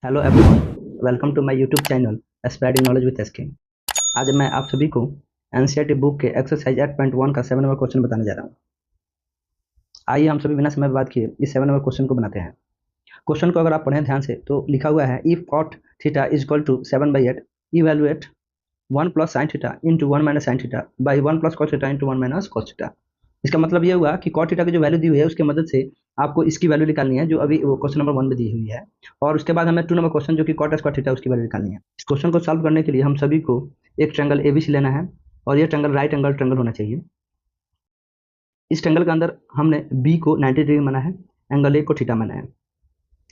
Hello everyone, welcome to my YouTube channel spreading knowledge with SK. आज मैं आप सभी को एनसीईआरटी बुक के एक्सरसाइज 8.1 का 7 नंबर क्वेश्चन बताने जा रहा हूँ। आइए हम सभी बिना समय बर्बाद किए इस 7 नंबर क्वेश्चन को बनाते हैं। क्वेश्चन को अगर आप पढ़ें ध्यान से तो लिखा हुआ है if cot theta is equal to 7/8 evaluate 1 plus sine theta into 1 minus sine theta by 1 plus cos theta into 1 minus cos theta. इसका मतलब ये हुआ कि कॉट थीटा की जो वैल्यू दी हुई है उसकी मदद से आपको इसकी वैल्यू निकालनी है जो अभी वो क्वेश्चन नंबर 1 में दी हुई है, और उसके बाद हमें 2 नंबर क्वेश्चन जो कि कॉट स्क्वायर थीटा उसकी वैल्यू निकालनी है। इस क्वेश्चन को सॉल्व करने के लिए हम सभी को एक ट्रायंगल एबीसी लेना है और ये ट्रायंगल राइट एंगल ट्रायंगल होना चाहिए। इस ट्रायंगल के अंदर हमने बी को 90 डिग्री माना है, एंगल ए को थीटा माना है।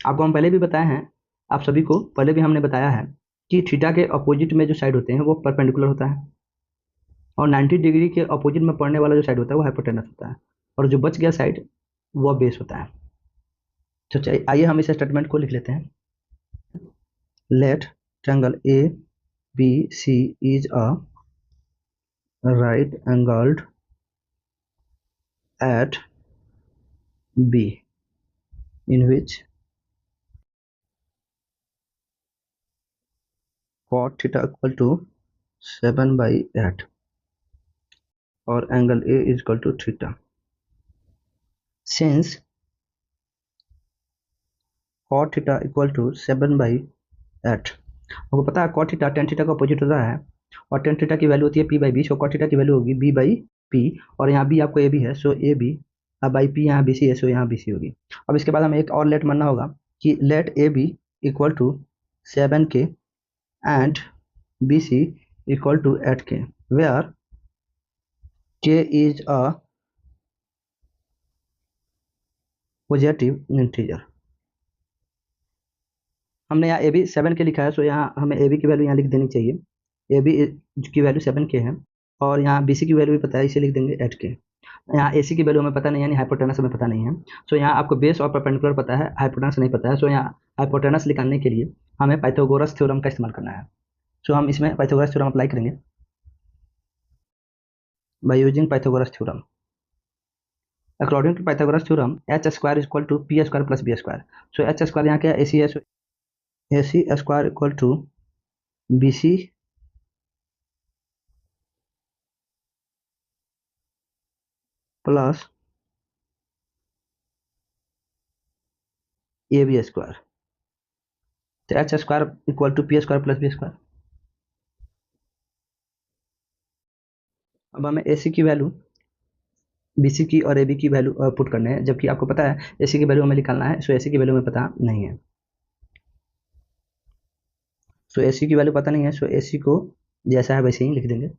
आपको हम पहले भी बताए हैं, आप सभी को पहले भी हमने बताया है कि थीटा के अपोजिट में जो साइड होते हैं वो परपेंडिकुलर होता है और 90 डिग्री के अपोजिट में पड़ने वाला जो साइड होता है वो हाइपोटेनस होता है और जो बच गया साइड वो बेस होता है। तो चलिए आइए हम इस स्टेटमेंट को लिख लेते हैं। Let triangle A B C is a right angled at B in which cot theta equal to 7/8 और angle A is equal to theta. Since cot theta equal to 7/8, आपको पता है cot theta tan theta का opposite होता है और tan theta की value होती है p/b, सो cot theta की वैल्यू होगी b/p और यहाँ b आपको ab है, सो ab बाई p यहाँ bc है, सो यहाँ bc होगी। अब इसके बाद हमें एक और लेट मानना होगा कि let ab equal to 7k and bc equal to 8k where k is a positive integer. हमने यहाँ ए बी 7 के लिखा है, सो यहाँ हमें ए बी की वैल्यू यहाँ लिख देनी चाहिए। ए बी की वैल्यू 7k है और यहाँ बी सी की वैल्यू भी पता है, इसे लिख देंगे 8k। यहाँ ए सी की वैल्यू हमें पता नहीं है, यानी हाइपोटेनस हमें पता नहीं है। सो यहाँ आपको बेस और परपेंडिकुलर पता है, हाइपोटेनस नहीं पता है। सो यहाँ हाइपोटेनस निकालने के लिए हमें पाइथागोरस थ्योरम का इस्तेमाल करना है। सो हम इसमें पाइथागोरस थ्योरम अप्लाई करेंगे by using Pythagoras theorem. According to Pythagoras theorem H square is equal to P square plus B square. So H square यहाँ क्या है, ए सी है, so A C square equal to B C plus A B square. तो H square equal to P square plus B square. अब हमें ए सी की value B C की और ए बी की वैल्यू पुट करने हैं, जबकि आपको पता है ए सी की वैल्यू हमें निकालना है, सो ए सी की वैल्यू हमें पता नहीं है। सो ए सी की वैल्यू पता नहीं है, सो ए सी को जैसा है वैसे ही लिख देंगे।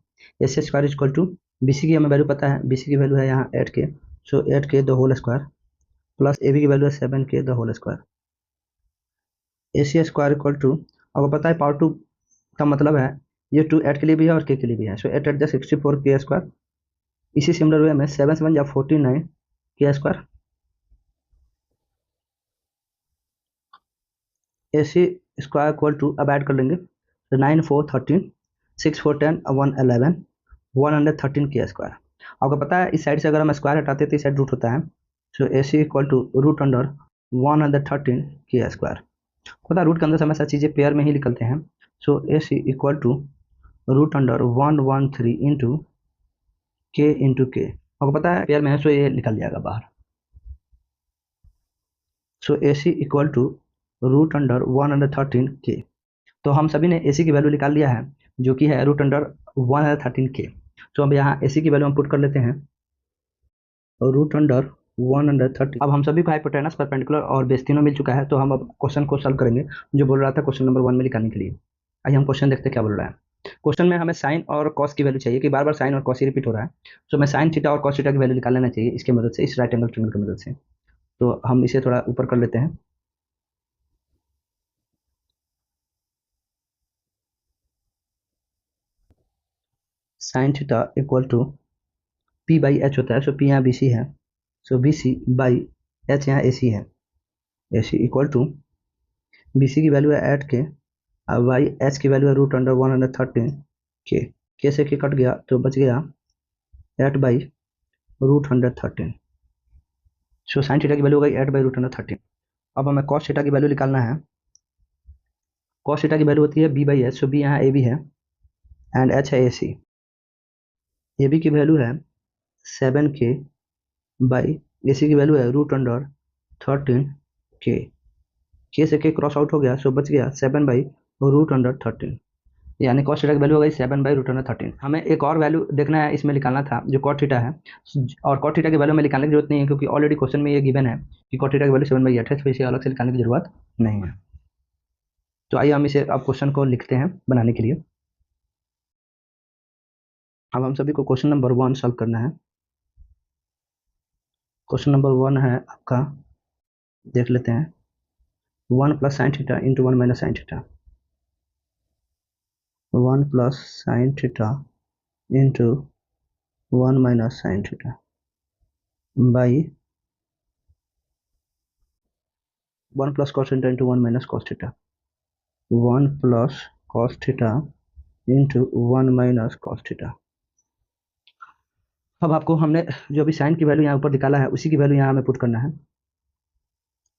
A C square equal to B C की हमें वैल्यू पता है, बी सी की वैल्यू है यहाँ 8k, so 8k the whole square plus A B की वैल्यू है 7k the whole square. A C square equal to, आपको पता है पावर टू का मतलब है ये 2 8 के लिए भी है और k के लिए भी है, सो 8 8 जा 64k स्क्वायर। इसी सिमिलर वे में 7 7 जा 49k स्क्वायर। A C square equal to, अब ऐड कर लेंगे, तो 9 4 13 6 4 10 1 11 113k स्क्वायर। आपको पता है इस साइड से अगर हम स्क्वायर हटाते हैं तो इस साइड रूट होता है, so A C equal to root under 113k square. पता है रूट के अंदर से हमेशा चीज़ें पेयर में ही निकलते हैं, so A C equal to root under 113 into K. आपको पता है पेयर में है, सो ये निकल जाएगा बाहर। So A C equal to root under 113k। तो हम सभी ने ए सी की वैल्यू निकाल लिया है जो कि है रूट अंडर 113k। तो अब यहाँ ए सी की वैल्यू हम पुट कर लेते हैं, रूट अंडर 113। अब हम सभी को हाइपोटेनस परपेंडिकुलर और बेस तीनों मिल चुका है, तो हम अब क्वेश्चन को सॉल्व करेंगे जो बोल रहा था क्वेश्चन नंबर 1 में निकालने के लिए। आइए हम क्वेश्चन देखते हैं क्या बोल रहा है। क्वेश्चन में हमें साइन और कॉस की वैल्यू चाहिए कि बार बार साइन और कॉस ही रिपीट हो रहा है, तो हमें साइन थीटा और कॉस थीटा की वैल्यू निकाल लेना चाहिए इसके मदद से, इस राइट एंगल ट्रायंगल की मदद से। तो हम इसे थोड़ा ऊपर कर लेते हैं। Sine theta equal to P by H होता है, सो पी यहाँ बी सी है, so B C by H यहाँ ए सी है। A C equal to B C की वैल्यू है 8k और बाई एच की वैल्यू है रूट अंडर 113k। के से के कट गया तो बच गया 8/√113। सो साइन थीटा की वैल्यू हो गई 8/√113। अब हमें कॉस थीटा की वैल्यू निकालना है, कॉस थीटा की वैल्यू होती है B by H, so B यहाँ ए बी है एंड एच है ए सी। ए बी की वैल्यू है 7k बाई ए सी की वैल्यू है √13 के से के क्रॉस आउट हो गया, सो बच गया 7/√13, यानी कॉस थीटा की वैल्यू हो गई 7/√13। हमें एक और वैल्यू देखना है, इसमें निकालना था जो कॉट थीटा है, और कॉट थीटा की वैल्यू में निकालने की जरूरत नहीं है क्योंकि ऑलरेडी क्वेश्चन में ये गिवन है कि कॉट थीटा की वैल्यू 7/8 है, तो इसे अलग से निकालने की जरूरत नहीं है। तो आइए हम इसे अब क्वेश्चन को लिखते हैं बनाने के लिए। अब हम सभी को क्वेश्चन नंबर 1 सॉल्व करना है। क्वेश्चन नंबर 1 है आपका, देख लेते हैं, 1 + sin theta into 1 - sin theta, 1 + sin theta into 1 - sin theta by 1 + cos theta into 1 - cos theta, 1 + cos theta into 1 - cos theta. अब आपको हमने जो अभी साइन की वैल्यू यहाँ ऊपर निकाला है उसी की वैल्यू यहाँ हमें पुट करना है।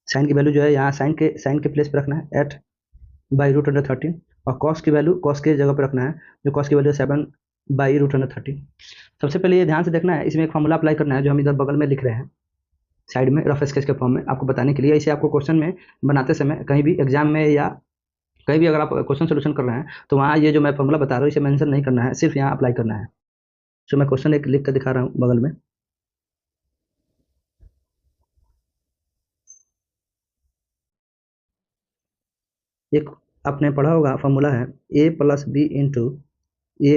साइन की वैल्यू जो है यहाँ साइन के प्लेस पर रखना है 8/√13, और कॉस की वैल्यू कॉस के जगह पर रखना है, जो कॉस की वैल्यू 7/√13। सबसे पहले ये ध्यान से देखना है, इसमें एक फॉर्मूला अप्लाई करना है जो हम इधर बगल में लिख रहे हैं साइड में रफ स्केच के फॉर्म में, आपको बताने के लिए। इसे आपको क्वेश्चन में बनाते समय कहीं भी एग्जाम में या कहीं भी अगर आप क्वेश्चन सोल्यूशन कर रहे हैं तो वहाँ ये जो मैं फॉर्मूला बता रहा हूँ इसे मेंशन नहीं करना है, सिर्फ यहाँ अप्लाई करना है। तो मैं क्वेश्चन एक लिख कर दिखा रहा हूँ बगल में। एक आपने पढ़ा होगा फॉर्मूला है a + b into a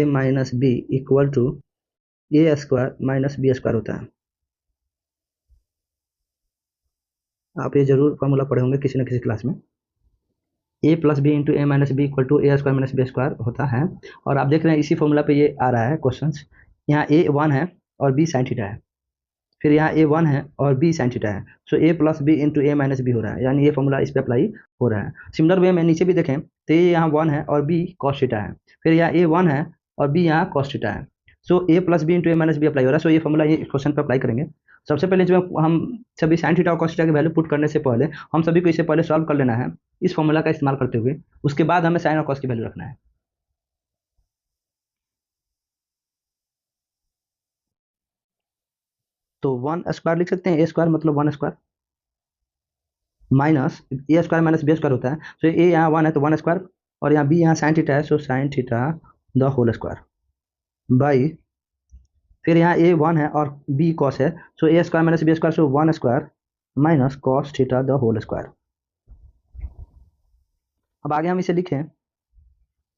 - b equal to a² - b² होता है। आप ये जरूर फॉर्मूला पढ़े होंगे किसी न किसी क्लास में। a + b into a - b equal to a² - b² होता है, और आप देख रहे हैं इसी फॉर्मूला पे ये आ रहा है क्वेश्चन। यहाँ a 1 है और b sin थीटा है, फिर यहाँ a 1 है और b sin थीटा है, सो a + b into a - b हो रहा है, यानी ये फॉर्मूला इस पर अप्लाई हो रहा है। सिमिलर वे में नीचे भी देखें तो ये यहाँ 1 है और b cos थीटा है, फिर यहाँ a 1 है और b यहाँ cos थीटा है, सो a + b into a - b apply हो रहा है। सो ये फॉर्मूला ये क्वेश्चन पर अप्लाई करेंगे। सबसे पहले जो हम सभी sin थीटा और cos थीटा की वैल्यू पुट करने से पहले हम सभी को इसे पहले सॉल्व कर लेना है इस फॉर्मूला का इस्तेमाल करते हुए, उसके बाद हमें साइन और cos की वैल्यू रखना है। तो 1² लिख सकते हैं, a² मतलब 1² माइनस a² - b² होता है, तो a यहाँ 1 है तो 1², और यहाँ b यहाँ sin थीटा है, so sin theta the whole square by, फिर यहाँ a 1 है और b cos है, so a² - b², so 1² minus cos theta the whole square. अब आगे हम इसे लिखें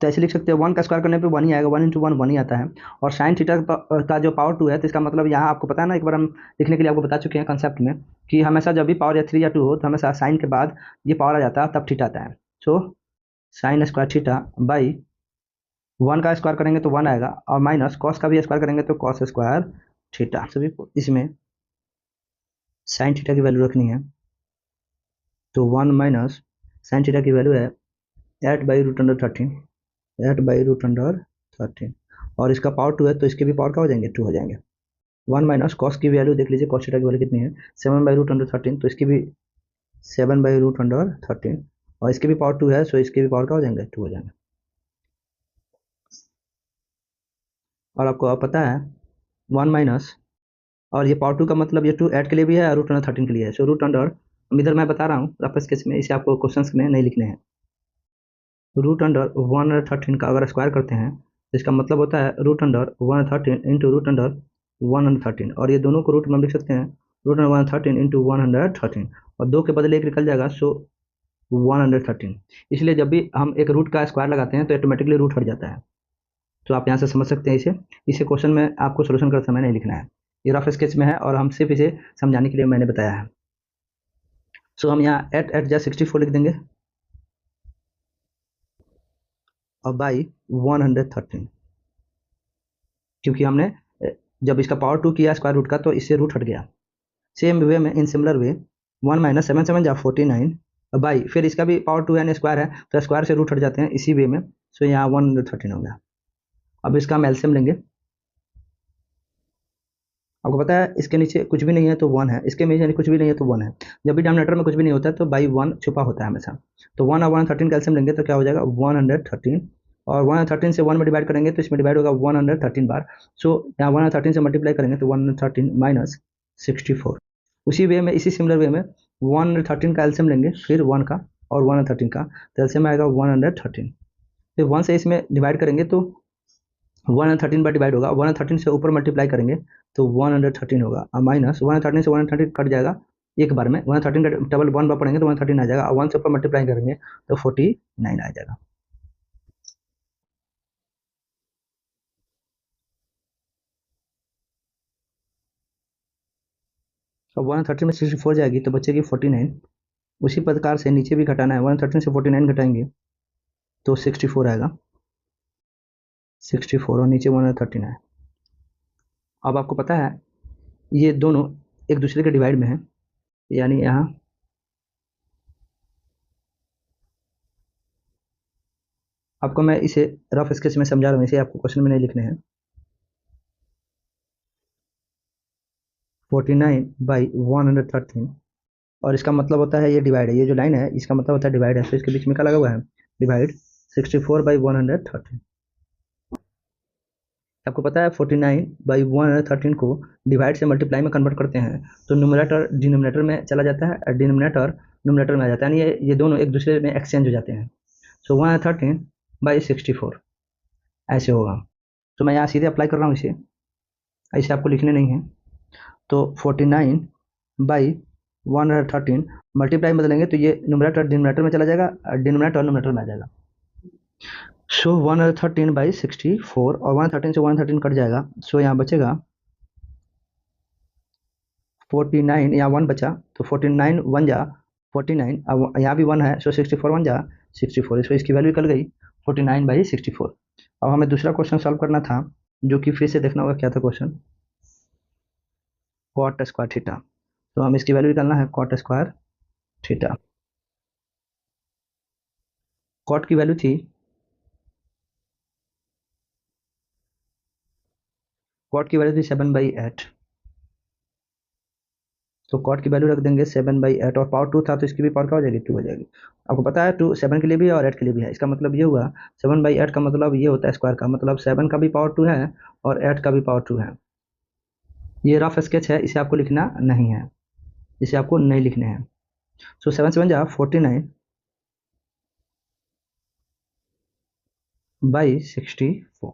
तो ऐसे लिख सकते हैं, 1 का स्क्वायर करने पे 1 ही आएगा, 1 × 1 1 ही आता है, और साइन थीटा का जो पावर 2 है तो इसका मतलब यहाँ आपको पता है ना, एक बार हम लिखने के लिए आपको बता चुके हैं कंसेप्ट में कि हमेशा जब भी पावर या 3 या 2 हो तो हमेशा साइन के बाद ये पावर आ जाता है तब थीटा आता है। सो sin² थीटा बाई 1 का स्क्वायर करेंगे तो 1 आएगा, और माइनस कॉस का भी स्क्वायर करेंगे तो cos² थीटा। सभी को इसमें साइन थीटा की वैल्यू रखनी है, तो 1 माइनस साइन थीटा की वैल्यू है 8/√13, 8/√13, और इसका पावर 2 है तो इसके भी पावर क्या हो जाएंगे, 2 हो जाएंगे। 1 माइनस कॉस की वैल्यू देख लीजिए, cos थीटा की वैल्यू कितनी है, 7/√13, तो इसकी भी 7/√13, और इसके भी पावर 2 है, सो इसके भी पावर क्या हो जाएंगे, 2 हो जाएंगे। और आपको अब पता है 1 माइनस, और ये पावर 2 का मतलब ये 2 ऐड के लिए भी है और √13 के लिए है, सो √, इधर मैं बता रहा हूँ रफ स्केच में, इसे आपको क्वेश्चंस में नहीं लिखने हैं। √113 का अगर स्क्वायर करते हैं तो इसका मतलब होता है √113 इंटू √113, और ये दोनों को रूट में लिख सकते हैं √113 इंटू 113, और 2 के बदले 1 निकल जाएगा, सो 113। इसलिए जब भी हम एक रूट का स्क्वायर लगाते हैं तो ऑटोमेटिकली रूट हट जाता है। तो आप यहाँ से समझ सकते हैं इसे क्वेश्चन में आपको सोल्यूशन करते समय नहीं लिखना है, ये रफ स्केच में है और हम सिर्फ इसे समझाने के लिए मैंने बताया है। सो हम यहाँ 8 × 64 लिख देंगे और बाई 113, क्योंकि हमने जब इसका पावर 2 किया स्क्वायर रूट का तो इससे रूट हट गया। सेम वे में, इन सिमिलर वे, 1 माइनस 7 7 जा 49 बाई, फिर इसका भी पावर 2 है, स्क्वायर है तो स्क्वायर से रूट हट जाते हैं इसी वे में, सो यहाँ 113 हो गया। अब इसका हम एलसीएम लेंगे, आपको पता है इसके नीचे कुछ भी नहीं है तो 1 है, इसके नीचे कुछ भी नहीं है तो 1 है। जब भी डिनोमिनेटर में कुछ भी नहीं होता है तो बाई 1 छुपा होता है हमेशा। तो 1 और 113 कैल्सियम लेंगे तो क्या हो जाएगा 113, और 113 से 1 में डिवाइड करेंगे तो इसमें डिवाइड होगा 113 बार। सो यहाँ 113 से मल्टीप्लाई करेंगे तो 113 माइनस 64। उसी वे में, इसी सिमिलर वे में 113 का एल्सियम लेंगे, फिर 1 का और 113 का, तो एल्सियम आएगा 113। फिर 1 से इसमें डिवाइड करेंगे तो 113 बार डिवाइड होगा, 113 से ऊपर मल्टीप्लाई करेंगे तो 113 होगा, और माइनस 113 से 113 कट जाएगा एक बार में, 113 का डबल 1 बार पढ़ेंगे तो 113 आ जाएगा, और 1 से ऊपर मल्टीप्लाई करेंगे तो 49 आ जाएगा। अब 113 में 64 जाएगी तो बचेगी 49। उसी प्रकार से नीचे भी घटाना है, 113 से 49 घटाएंगे तो 64 आएगा, 64 और नीचे 113 है। अब आपको पता है ये दोनों एक दूसरे के डिवाइड में है, यानी यहाँ आपको मैं इसे रफ स्केच में समझा रहा हूँ, इसे आपको क्वेश्चन में नहीं लिखने हैं। 49 बाई 113, और इसका मतलब होता है ये डिवाइड है, ये जो लाइन है इसका मतलब होता है डिवाइड है, तो इसके बीच में क्या लगा हुआ है डिवाइड, 64 बाई 113। आपको पता है 49 बाई 113 को डिवाइड से मल्टीप्लाई में कन्वर्ट करते हैं तो न्यूमरेटर डिनोमिनेटर में चला जाता है, और डिनोमिनेटर न्यूमरेटर में आ जाता है, यानी ये दोनों एक दूसरे में एक्सचेंज हो जाते हैं। सो 113 बाई 64 ऐसे होगा। तो मैं यहाँ सीधे अप्लाई कर रहा हूँ इसे, ऐसे आपको लिखने नहीं है। तो 49 बाई 113 मल्टीप्लाई में बदलेंगे तो ये न्यूमरेटर डिनोमिनेटर में चला जाएगा, डिनोमिनेटर न्यूमरेटर में आ जाएगा। सो 113 बाई 64, और 113 से 113 कट जाएगा, सो यहाँ बचेगा 49, यहाँ 1 बचा तो 49 1 जा 49, अब यहाँ भी 1 है, सो 64 1 जा 64, इसको इसकी वैल्यू निकल गई 49 बाई 64। अब हमें दूसरा क्वेश्चन सॉल्व करना था, जो कि फिर से देखना होगा क्या था क्वेश्चन, कॉट स्क्वायर थीटा। तो हम इसकी वैल्यू निकालना है कॉट स्क्वायर थीटा। कॉट की वैल्यू थी, कॉट की वैल्यू थी 7/8, तो कॉट की वैल्यू रख देंगे 7/8, और पावर 2 था तो इसकी भी पावर क्या हो जाएगी 2 हो जाएगी। आपको पता है 2 7 के लिए भी है और 8 के लिए भी है, इसका मतलब ये हुआ 7/8 का मतलब ये होता है स्क्वायर का मतलब 7 का भी पावर 2 है और 8 का भी पावर 2 है। ये रफ स्केच है, इसे आपको लिखना नहीं है, इसे आपको नहीं लिखने हैं। सो 7 7 जा 49 बाई 64,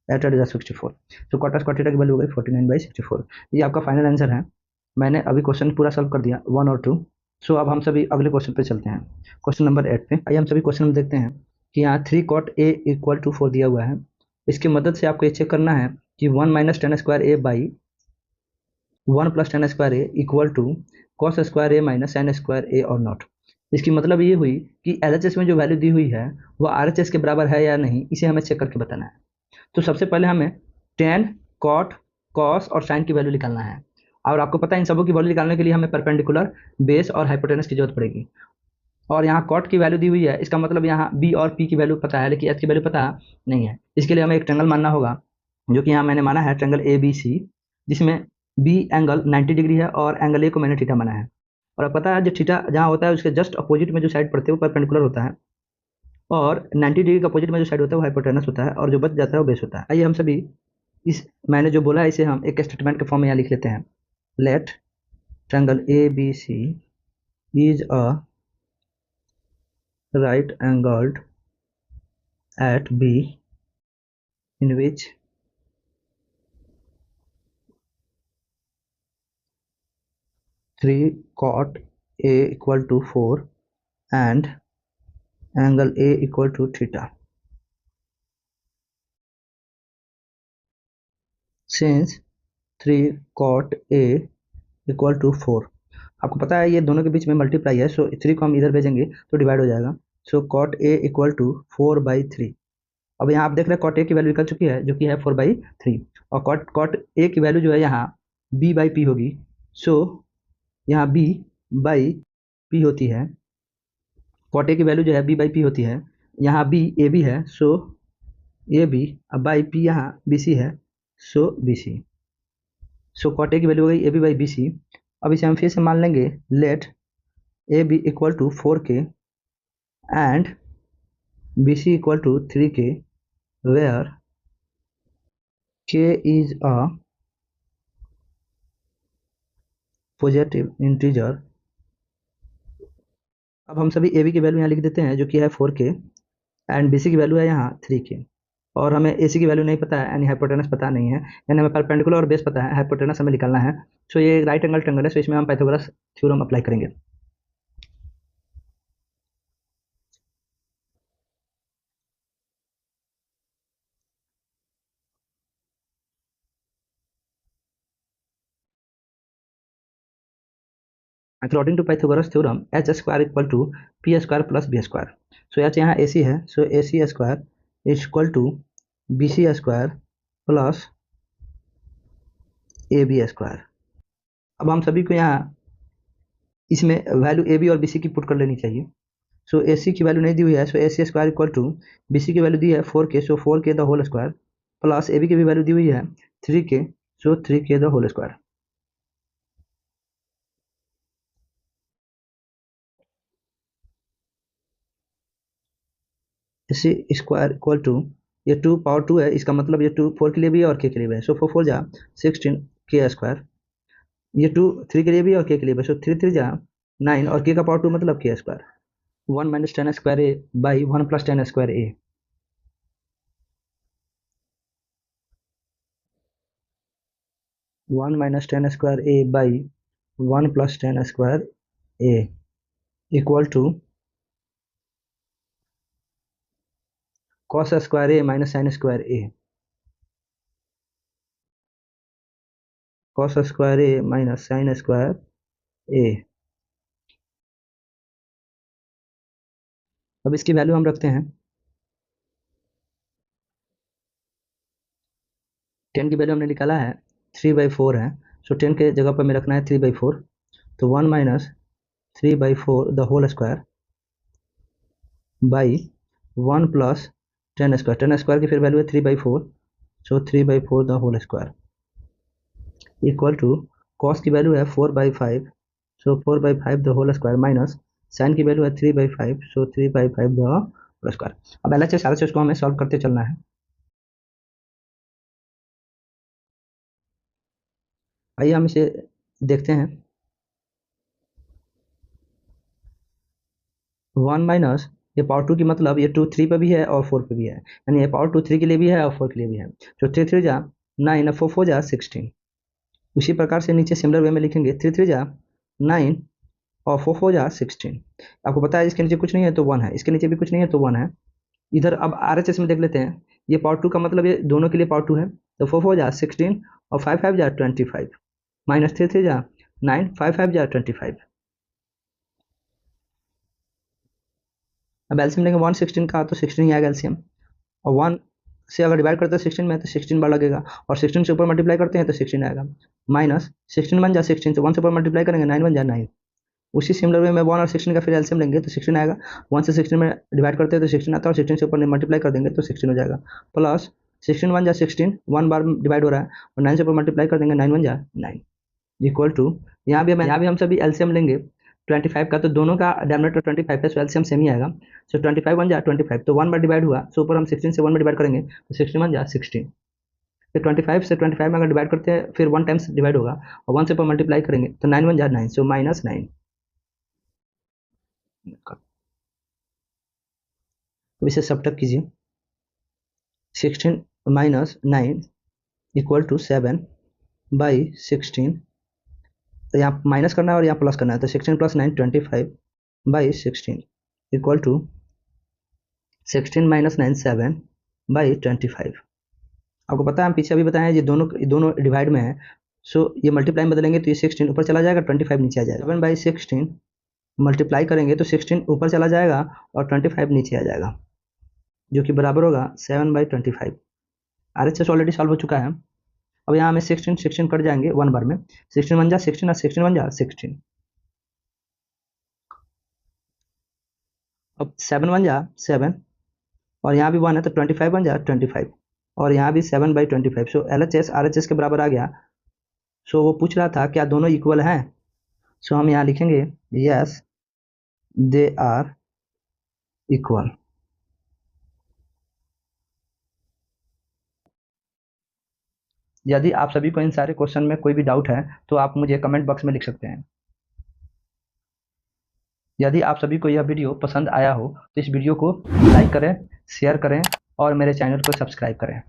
8 जा 64, तो कॉट स्क्वायर थीटा की वैल्यू हो गई 49/64। ये आपका फाइनल आंसर है। मैंने अभी क्वेश्चन पूरा सॉल्व कर दिया 1 और 2। सो अब हम सभी अगले क्वेश्चन पे चलते हैं, क्वेश्चन नंबर 8 पे। आइए हम सभी क्वेश्चन में देखते हैं कि यहाँ 3 cot a इक्वल टू 4 दिया हुआ है। इसकी मदद से आपको ये चेक करना है कि 1 minus tan square A by 1 plus tan square A equal to cos square A minus sine square A और नॉट। इसकी मतलब ये हुई कि एलएचएस में जो वैल्यू दी हुई है वो आरएचएस के बराबर है या नहीं, इसे हमें चेक करके बताना है। तो सबसे पहले हमें टेन, कॉट, कॉस और साइन की वैल्यू निकालना है, और आपको पता है इन सबों की वैल्यू निकालने के लिए हमें परपेंडिकुलर, बेस और हाइपोटेनस की जरूरत पड़ेगी। और यहाँ कॉट की वैल्यू दी हुई है, इसका मतलब यहाँ बी और पी की वैल्यू पता है लेकिन एच की वैल्यू पता नहीं है। इसके लिए हमें एक ट्रेंगल मानना होगा, जो कि यहाँ मैंने माना है ट्रेंगल ए बी सी, जिसमें बी एंगल 90 डिग्री है और एंगल ए को मैंने थीटा माना है। और अब पता है जो थीटा जहाँ होता है उसके जस्ट अपोजिट में जो साइड पड़ते हैं वो परपेंडिकुलर होता है, और 90 डिग्री के अपोजिट में जो साइड होता है वो हाइपोटेनस होता है, और जो बच जाता है वो बेस होता है। आइए हम सभी इस मैंने जो बोला है इसे हम एक स्टेटमेंट के फॉर्म में यहाँ लिख लेते हैं। Let triangle A B C is a right angled at B in which three cot a equal to 4 and angle a equal to theta. Since 3 cot a equal to 4, आपको पता है ये दोनों के बीच में मल्टीप्लाई है, सो 3 को हम इधर भेजेंगे तो डिवाइड हो जाएगा। सो cot a इक्वल टू 4/3। अब यहाँ आप देख रहे हैं cot a की वैल्यू निकल चुकी है जो कि है 4/3, और cot a की वैल्यू जो है यहाँ b/p होगी। सो यहाँ b/p होती है, cot a की वैल्यू जो है b/p होती है, यहाँ b a b है, सो ए बी, अब बाई पी यहाँ बी सी है, so B C. So cot A की वैल्यू हो गई A B by B C. अब इसे हम फिर से मान लेंगे let A B equal to 4k and B C equal to 3k where k is a positive integer. अब हम सभी ए बी की वैल्यू यहाँ लिख देते हैं जो कि है 4k एंड बी सी की वैल्यू है यहाँ 3k और हमें ए सी की वैल्यू नहीं पता है यानी हाइपोटेनस पता नहीं है, यानी हमें परपेंडिकुलर और बेस पता है, हाइपोटेनस हमें निकालना है। सो ये राइट एंगल ट्रायंगल है, सो इसमें हम पाइथागोरस थ्योरम अप्लाई करेंगे। According to Pythagoras theorem H square equal to P square plus B square. So H यहाँ ए सी है, so A C square is equal to B C square plus A B square. अब हम सभी को यहाँ इसमें value A B और B C की पुट कर लेनी चाहिए। सो ए सी की वैल्यू नहीं दी हुई है, so A C square equal to B C की वैल्यू दी है 4k, so 4k the whole square plus A B की भी वैल्यू दी हुई है 3k, so 3k the whole square. A C square equal to ये 2 पावर 2 है, इसका मतलब ये 2 4 के लिए भी है और k के लिए भी है, सो 4 4 जा 16 k स्क्वायर। ये 2 3 के लिए भी है और k के लिए भी है, सो 3 3 जा 9 और k का पावर 2 मतलब k square. 1 minus 10 square A by 1 plus 10 square A. 1 minus 10 square A by 1 plus 10 square A equal to cos square A minus sine square A. Cos square A minus sine square A. अब इसकी value हम रखते हैं, 10 की value हमने निकाला है 3/4 है, सो 10 के जगह पर हमें रखना है 3/4, तो 1 माइनस 3/4 the whole square by 1 plus 10 square. 10 square की फिर वैल्यू है 3/4, so 3/4 the whole square equal to cos की वैल्यू है 4/5, so 4/5 the whole square minus sine की वैल्यू है 3/5, सो 3/5 द होल स्क्वायर। अब एलएचएस आरएचएस को हमें सॉल्व करते चलना है। आइए हम इसे देखते हैं। 1 माइनस ये पावर 2 की मतलब ये 2 3 पे भी है और 4 पे भी है, यानी ये पावर 2 3 के लिए भी है और 4 के लिए भी है, तो 3 3 जा 9 4 4 जा 16। उसी प्रकार से नीचे सिमिलर वे में लिखेंगे 3 3 जा 9 और 4 4 जा 16। आपको पता है इसके नीचे कुछ नहीं है तो 1 है, इसके नीचे भी कुछ नहीं है तो 1 है। इधर अब आरएचएस में देख लेते हैं, ये पावर 2 का मतलब ये दोनों के लिए पावर 2 है, तो 4 4 जा 16 और 5 5 जा 25 माइनस 3 3 जा 9 5 5 जा 25। अब एलसीएम लेंगे 116 का तो 16 ही आएगा एलसीएम, और 1 से अगर डिवाइड करते हैं 16 में तो 16 बार लगेगा, और 16 से ऊपर मल्टीप्लाई करते हैं तो 16 आएगा, माइनस 16 बन जा 16 से 1 से ऊपर मल्टीप्लाई करेंगे 9 बन जा 9। उसी सिमिलर वे में 1 और 16 का फिर एलसीएम लेंगे तो 16 आएगा, 1 से 16 में डिवाइड करते हैं तो 16 आता है, और 16 से ऊपर मल्टीप्लाई कर देंगे तो 16 हो जाएगा, प्लस 16 बन जा 16, 1 बार डिवाइड हो रहा है और 9 से ऊपर मल्टीप्लाई कर देंगे 9 बन जा 9 इक्वल टू यहाँ भी हम सभी एलसीएम लेंगे 25 का, तो दोनों का डिनोमिनेटर 25 है, सो एलसीएम सेम ही आएगा, सो 25 बन जा 25, तो 1 बार डिवाइड हुआ, सो ऊपर हम 16 से 1 में डिवाइड करेंगे तो 16 बन जा 16। फिर 25 से 25 में अगर डिवाइड करते हैं फिर 1 टाइम्स डिवाइड होगा और 1 से ऊपर मल्टीप्लाई करेंगे तो 9 बन जा 9, सो माइनस 9। अब इसे सब्ट्रैक्ट कीजिए, 16 माइनस 9 इक्वल टू 7 बाई 16, तो यहाँ माइनस करना है और यहाँ प्लस करना है, तो 16 plus 9 25 by 16 equal to 16 minus 9 7 by 25। आपको पता है हम पीछे अभी बताएं ये दोनों डिवाइड में है, सो ये मल्टीप्लाई में बदलेंगे तो ये 16 ऊपर चला जाएगा 25 नीचे आ जाएगा, 7 बाई 16 मल्टीप्लाई करेंगे तो 16 ऊपर चला जाएगा और 25 नीचे आ जाएगा, जो कि बराबर होगा 7 बाई 25। आरएचएस ऑलरेडी सॉल्व हो चुका है। अब यहाँ हमें 16 16 कट जाएंगे 1 बार में, 16 बन जा 16 और 16 बन जा 16। अब 7 बन जा 7 और यहाँ भी 1 है तो 25 बन जा 25, और यहाँ भी 7 बाई 25, सो एलएचएस आरएचएस के बराबर आ गया, सो वो पूछ रहा था क्या दोनों इक्वल हैं। सो हम यहाँ लिखेंगे यस दे आर इक्वल। यदि आप सभी को इन सारे क्वेश्चन में कोई भी डाउट है तो आप मुझे कमेंट बॉक्स में लिख सकते हैं। यदि आप सभी को यह वीडियो पसंद आया हो तो इस वीडियो को लाइक करें, शेयर करें और मेरे चैनल को सब्सक्राइब करें।